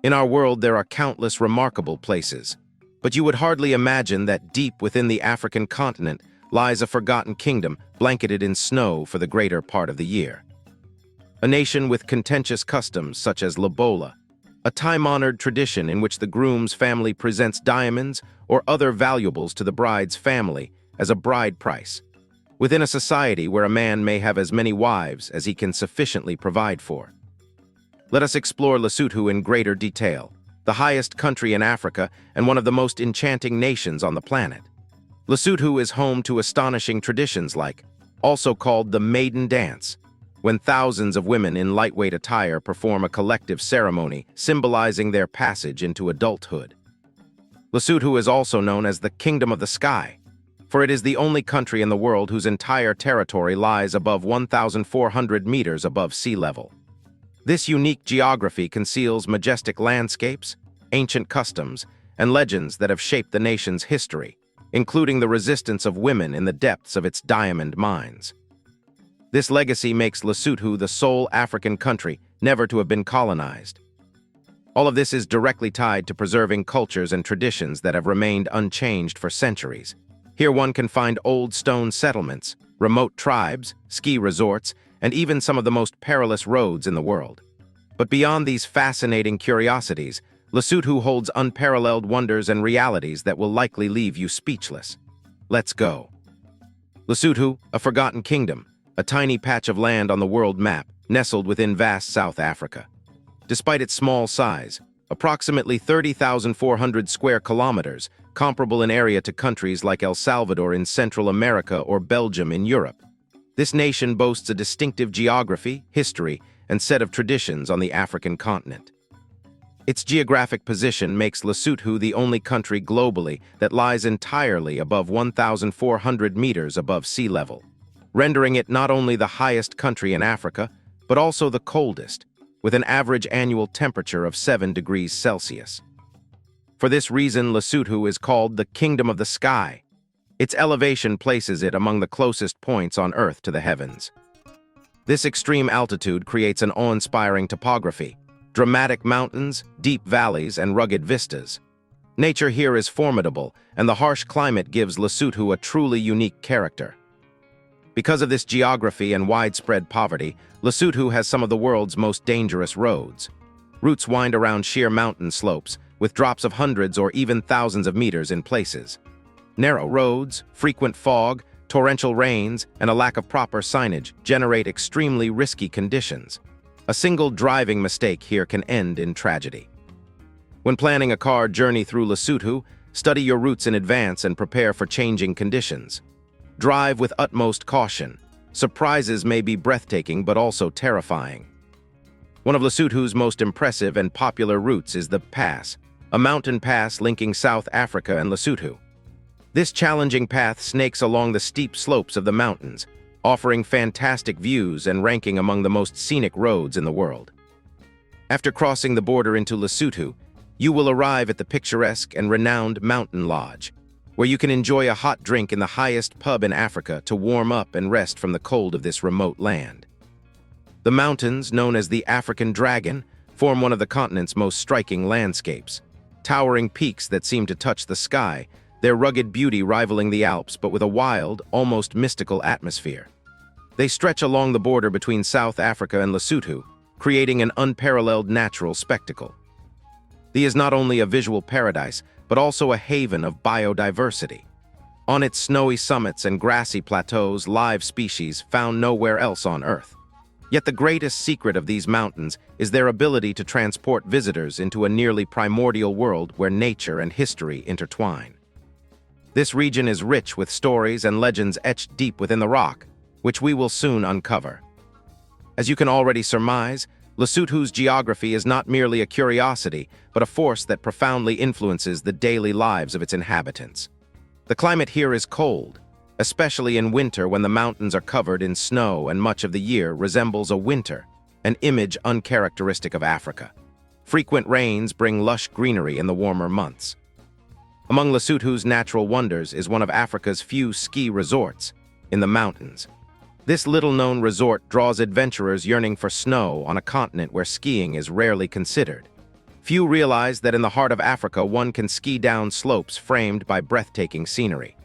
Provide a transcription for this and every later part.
In our world, there are countless remarkable places, but you would hardly imagine that deep within the African continent lies a forgotten kingdom blanketed in snow for the greater part of the year. A nation with contentious customs such as Lobola, a time-honored tradition in which the groom's family presents diamonds or other valuables to the bride's family as a bride price, within a society where a man may have as many wives as he can sufficiently provide for. Let us explore Lesotho in greater detail, the highest country in Africa and one of the most enchanting nations on the planet. Lesotho is home to astonishing traditions like, also called the maiden dance, when thousands of women in lightweight attire perform a collective ceremony symbolizing their passage into adulthood. Lesotho is also known as the Kingdom of the Sky, for it is the only country in the world whose entire territory lies above 1,400 meters above sea level. This unique geography conceals majestic landscapes, ancient customs, and legends that have shaped the nation's history, including the resistance of women in the depths of its diamond mines. This legacy makes Lesotho the sole African country never to have been colonized. All of this is directly tied to preserving cultures and traditions that have remained unchanged for centuries. Here one can find old stone settlements, remote tribes, ski resorts, and even some of the most perilous roads in the world. But beyond these fascinating curiosities, Lesotho holds unparalleled wonders and realities that will likely leave you speechless. Let's go. Lesotho, a forgotten kingdom, a tiny patch of land on the world map, nestled within vast South Africa. Despite its small size, approximately 30,400 square kilometers, comparable in area to countries like El Salvador in Central America or Belgium in Europe, this nation boasts a distinctive geography, history, and set of traditions on the African continent. Its geographic position makes Lesotho the only country globally that lies entirely above 1,400 meters above sea level, rendering it not only the highest country in Africa, but also the coldest, with an average annual temperature of 7 degrees Celsius. For this reason, Lesotho is called the Kingdom of the Sky. Its elevation places it among the closest points on Earth to the heavens. This extreme altitude creates an awe-inspiring topography, dramatic mountains, deep valleys, and rugged vistas. Nature here is formidable, and the harsh climate gives Lesotho a truly unique character. Because of this geography and widespread poverty, Lesotho has some of the world's most dangerous roads. Routes wind around sheer mountain slopes, with drops of hundreds or even thousands of meters in places. Narrow roads, frequent fog, torrential rains, and a lack of proper signage generate extremely risky conditions. A single driving mistake here can end in tragedy. When planning a car journey through Lesotho, study your routes in advance and prepare for changing conditions. Drive with utmost caution. Surprises may be breathtaking but also terrifying. One of Lesotho's most impressive and popular routes is the Pass, a mountain pass linking South Africa and Lesotho. This challenging path snakes along the steep slopes of the mountains, offering fantastic views and ranking among the most scenic roads in the world. After crossing the border into Lesotho, you will arrive at the picturesque and renowned Mountain Lodge, where you can enjoy a hot drink in the highest pub in Africa to warm up and rest from the cold of this remote land. The mountains, known as the African Dragon, form one of the continent's most striking landscapes. Towering peaks that seem to touch the sky, their rugged beauty rivaling the Alps but with a wild, almost mystical atmosphere. They stretch along the border between South Africa and Lesotho, creating an unparalleled natural spectacle. This is not only a visual paradise, but also a haven of biodiversity. On its snowy summits and grassy plateaus, live species found nowhere else on Earth. Yet the greatest secret of these mountains is their ability to transport visitors into a nearly primordial world where nature and history intertwine. This region is rich with stories and legends etched deep within the rock, which we will soon uncover. As you can already surmise, Lesotho's geography is not merely a curiosity, but a force that profoundly influences the daily lives of its inhabitants. The climate here is cold, especially in winter when the mountains are covered in snow and much of the year resembles a winter, an image uncharacteristic of Africa. Frequent rains bring lush greenery in the warmer months. Among Lesotho's natural wonders is one of Africa's few ski resorts, in the mountains. This little-known resort draws adventurers yearning for snow on a continent where skiing is rarely considered. Few realize that in the heart of Africa one can ski down slopes framed by breathtaking scenery.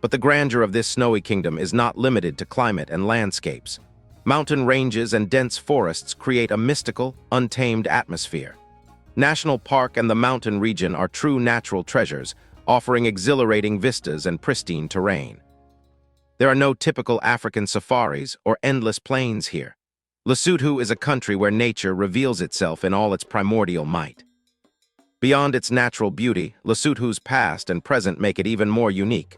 But the grandeur of this snowy kingdom is not limited to climate and landscapes. Mountain ranges and dense forests create a mystical, untamed atmosphere. National Park and the mountain region are true natural treasures, offering exhilarating vistas and pristine terrain. There are no typical African safaris or endless plains here. Lesotho is a country where nature reveals itself in all its primordial might. Beyond its natural beauty, Lesotho's past and present make it even more unique.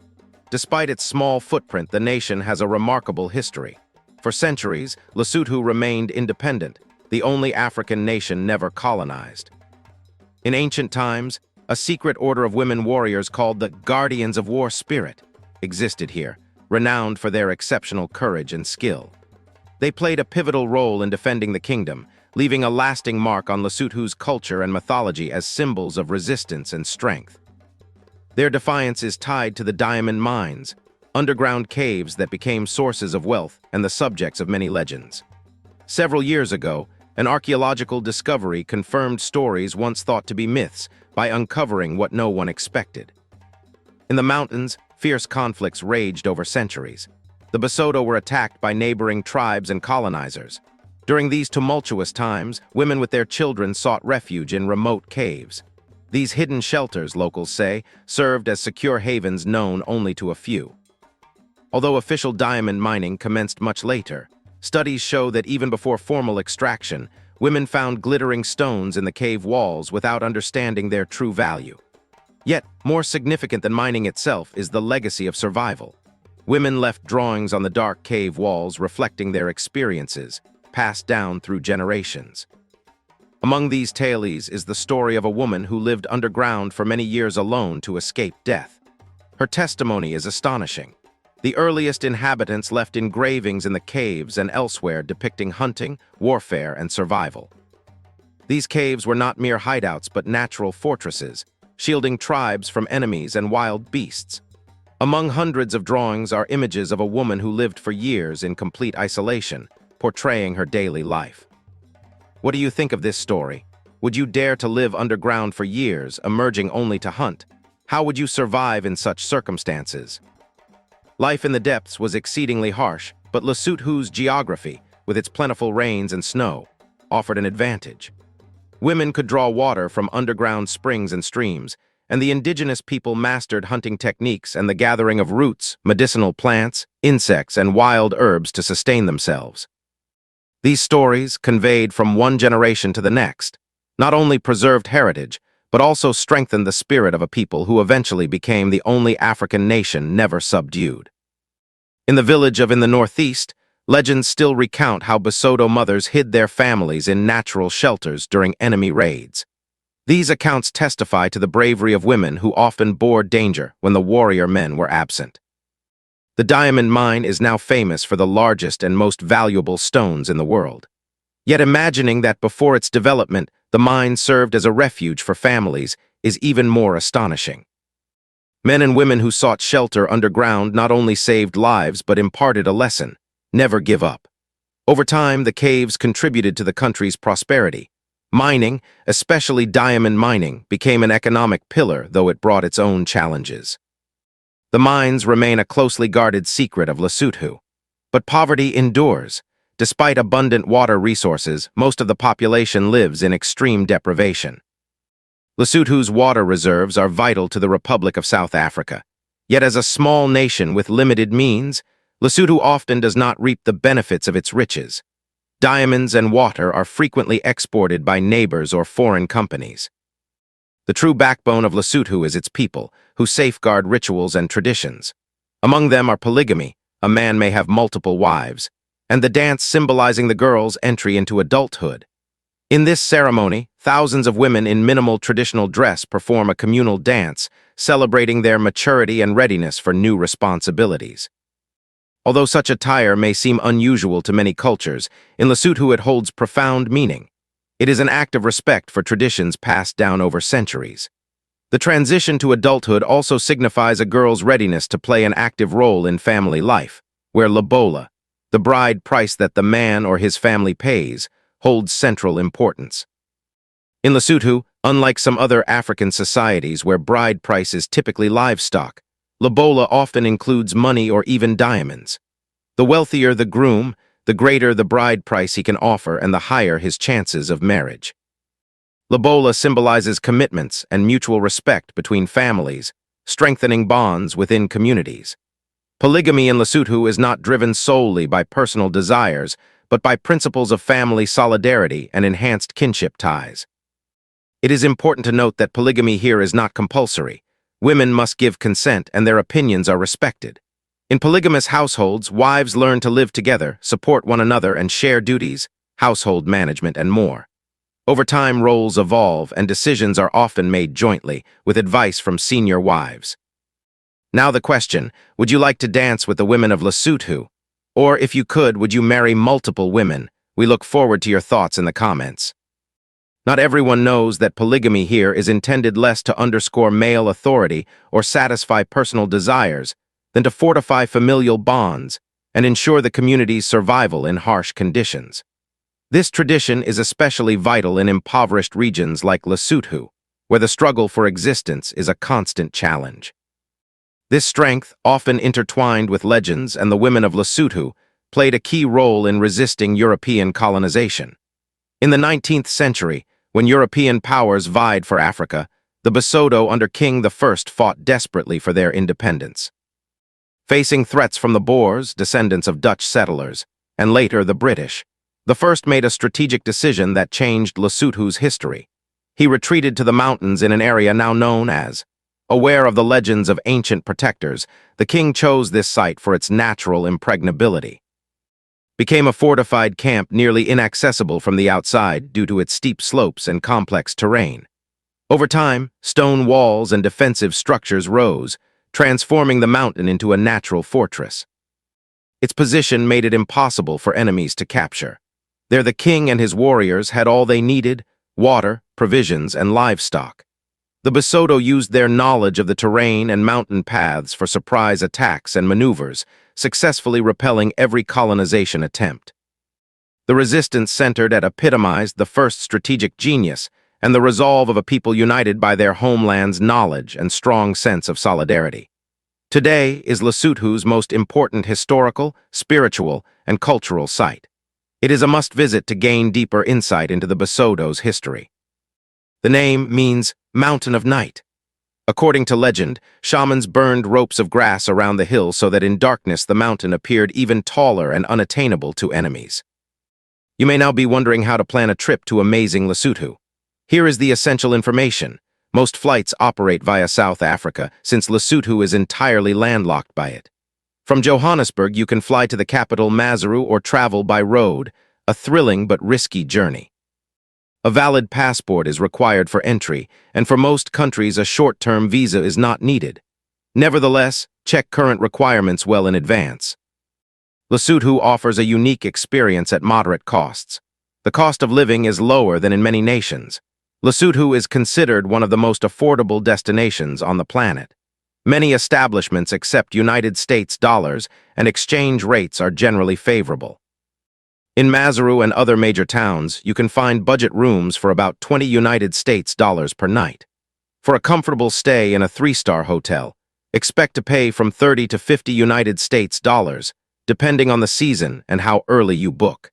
Despite its small footprint, the nation has a remarkable history. For centuries, Lesotho remained independent, the only African nation never colonized. In ancient times, a secret order of women warriors called the Guardians of War Spirit existed here, renowned for their exceptional courage and skill. They played a pivotal role in defending the kingdom, leaving a lasting mark on Lesotho's culture and mythology as symbols of resistance and strength. Their defiance is tied to the diamond mines, underground caves that became sources of wealth and the subjects of many legends. Several years ago, an archaeological discovery confirmed stories once thought to be myths by uncovering what no one expected. In the mountains, fierce conflicts raged over centuries. The Lesotho were attacked by neighboring tribes and colonizers. During these tumultuous times, women with their children sought refuge in remote caves. These hidden shelters, locals say, served as secure havens known only to a few. Although official diamond mining commenced much later, studies show that even before formal extraction, women found glittering stones in the cave walls without understanding their true value. Yet, more significant than mining itself is the legacy of survival. Women left drawings on the dark cave walls reflecting their experiences, passed down through generations. Among these tales is the story of a woman who lived underground for many years alone to escape death. Her testimony is astonishing. The earliest inhabitants left engravings in the caves and elsewhere depicting hunting, warfare, and survival. These caves were not mere hideouts but natural fortresses, shielding tribes from enemies and wild beasts. Among hundreds of drawings are images of a woman who lived for years in complete isolation, portraying her daily life. What do you think of this story? Would you dare to live underground for years, emerging only to hunt? How would you survive in such circumstances? Life in the depths was exceedingly harsh, but Lesotho's geography, with its plentiful rains and snow, offered an advantage. Women could draw water from underground springs and streams, and the indigenous people mastered hunting techniques and the gathering of roots, medicinal plants, insects, and wild herbs to sustain themselves. These stories, conveyed from one generation to the next, not only preserved heritage, but also strengthened the spirit of a people who eventually became the only African nation never subdued. In the village in the northeast, legends still recount how Lesotho mothers hid their families in natural shelters during enemy raids. These accounts testify to the bravery of women who often bore danger when the warrior men were absent. The diamond mine is now famous for the largest and most valuable stones in the world. Yet imagining that before its development, the mine served as a refuge for families is even more astonishing. Men and women who sought shelter underground not only saved lives but imparted a lesson: never give up. Over time, the caves contributed to the country's prosperity. Mining, especially diamond mining, became an economic pillar, though it brought its own challenges. The mines remain a closely guarded secret of Lesotho. But poverty endures. Despite abundant water resources, most of the population lives in extreme deprivation. Lesotho's water reserves are vital to the Republic of South Africa. Yet as a small nation with limited means, Lesotho often does not reap the benefits of its riches. Diamonds and water are frequently exported by neighbors or foreign companies. The true backbone of Lesotho is its people, who safeguard rituals and traditions. Among them are polygamy, a man may have multiple wives, and the dance symbolizing the girl's entry into adulthood. In this ceremony, thousands of women in minimal traditional dress perform a communal dance, celebrating their maturity and readiness for new responsibilities. Although such attire may seem unusual to many cultures, in Lesotho it holds profound meaning. It is an act of respect for traditions passed down over centuries. The transition to adulthood also signifies a girl's readiness to play an active role in family life, where Lobola, the bride price that the man or his family pays, holds central importance. In Lesotho, unlike some other African societies where bride price is typically livestock, Lobola often includes money or even diamonds. The wealthier the groom, the greater the bride price he can offer and the higher his chances of marriage. Lobola symbolizes commitments and mutual respect between families, strengthening bonds within communities. Polygamy in Lesotho is not driven solely by personal desires, but by principles of family solidarity and enhanced kinship ties. It is important to note that polygamy here is not compulsory. Women must give consent and their opinions are respected. In polygamous households, wives learn to live together, support one another, and share duties, household management, and more. Over time, roles evolve and decisions are often made jointly, with advice from senior wives. Now the question, would you like to dance with the women of Lesotho? Or if you could, would you marry multiple women? We look forward to your thoughts in the comments. Not everyone knows that polygamy here is intended less to underscore male authority or satisfy personal desires than to fortify familial bonds and ensure the community's survival in harsh conditions. This tradition is especially vital in impoverished regions like Lesotho, where the struggle for existence is a constant challenge. This strength, often intertwined with legends and the women of Lesotho, played a key role in resisting European colonization. In the 19th century, when European powers vied for Africa, the Lesotho under King I fought desperately for their independence. Facing threats from the Boers, descendants of Dutch settlers, and later the British, the first made a strategic decision that changed Lesotho's history. He retreated to the mountains in an area now known as. Aware of the legends of ancient protectors, the king chose this site for its natural impregnability. Became a fortified camp nearly inaccessible from the outside due to its steep slopes and complex terrain. Over time, stone walls and defensive structures rose, transforming the mountain into a natural fortress. Its position made it impossible for enemies to capture. There the king and his warriors had all they needed: water, provisions, and livestock. The Lesotho used their knowledge of the terrain and mountain paths for surprise attacks and maneuvers, successfully repelling every colonization attempt. The resistance centered at epitomized the first strategic genius and the resolve of a people united by their homeland's knowledge and strong sense of solidarity. Today is Lesotho's most important historical, spiritual, and cultural site. It is a must-visit to gain deeper insight into the Lesotho's history. The name means Mountain of Night. According to legend, shamans burned ropes of grass around the hill so that in darkness the mountain appeared even taller and unattainable to enemies. You may now be wondering how to plan a trip to amazing Lesotho. Here is the essential information. Most flights operate via South Africa, since Lesotho is entirely landlocked by it. From Johannesburg, you can fly to the capital Maseru or travel by road, a thrilling but risky journey. A valid passport is required for entry, and for most countries a short-term visa is not needed. Nevertheless, check current requirements well in advance. Lesotho offers a unique experience at moderate costs. The cost of living is lower than in many nations. Lesotho is considered one of the most affordable destinations on the planet. Many establishments accept United States dollars, and exchange rates are generally favorable. In Maseru and other major towns, you can find budget rooms for about 20 United States dollars per night. For a comfortable stay in a 3-star hotel, expect to pay from 30 to 50 United States dollars, depending on the season and how early you book.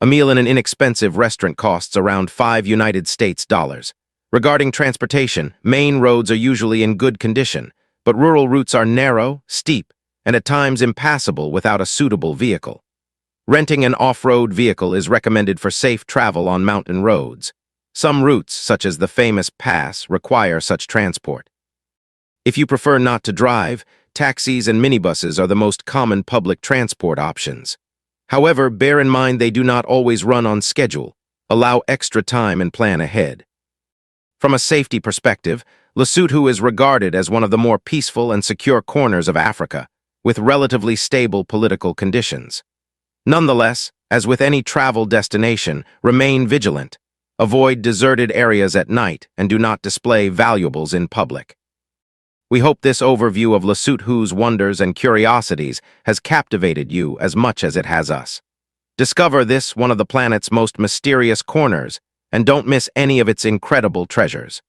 A meal in an inexpensive restaurant costs around 5 United States dollars. Regarding transportation, main roads are usually in good condition, but rural routes are narrow, steep, and at times impassable without a suitable vehicle. Renting an off-road vehicle is recommended for safe travel on mountain roads. Some routes, such as the famous pass, require such transport. If you prefer not to drive, taxis and minibuses are the most common public transport options. However, bear in mind they do not always run on schedule. Allow extra time and plan ahead. From a safety perspective, Lesotho is regarded as one of the more peaceful and secure corners of Africa, with relatively stable political conditions. Nonetheless, as with any travel destination, remain vigilant. Avoid deserted areas at night and do not display valuables in public. We hope this overview of Lesotho's wonders and curiosities has captivated you as much as it has us. Discover this one of the planet's most mysterious corners and don't miss any of its incredible treasures.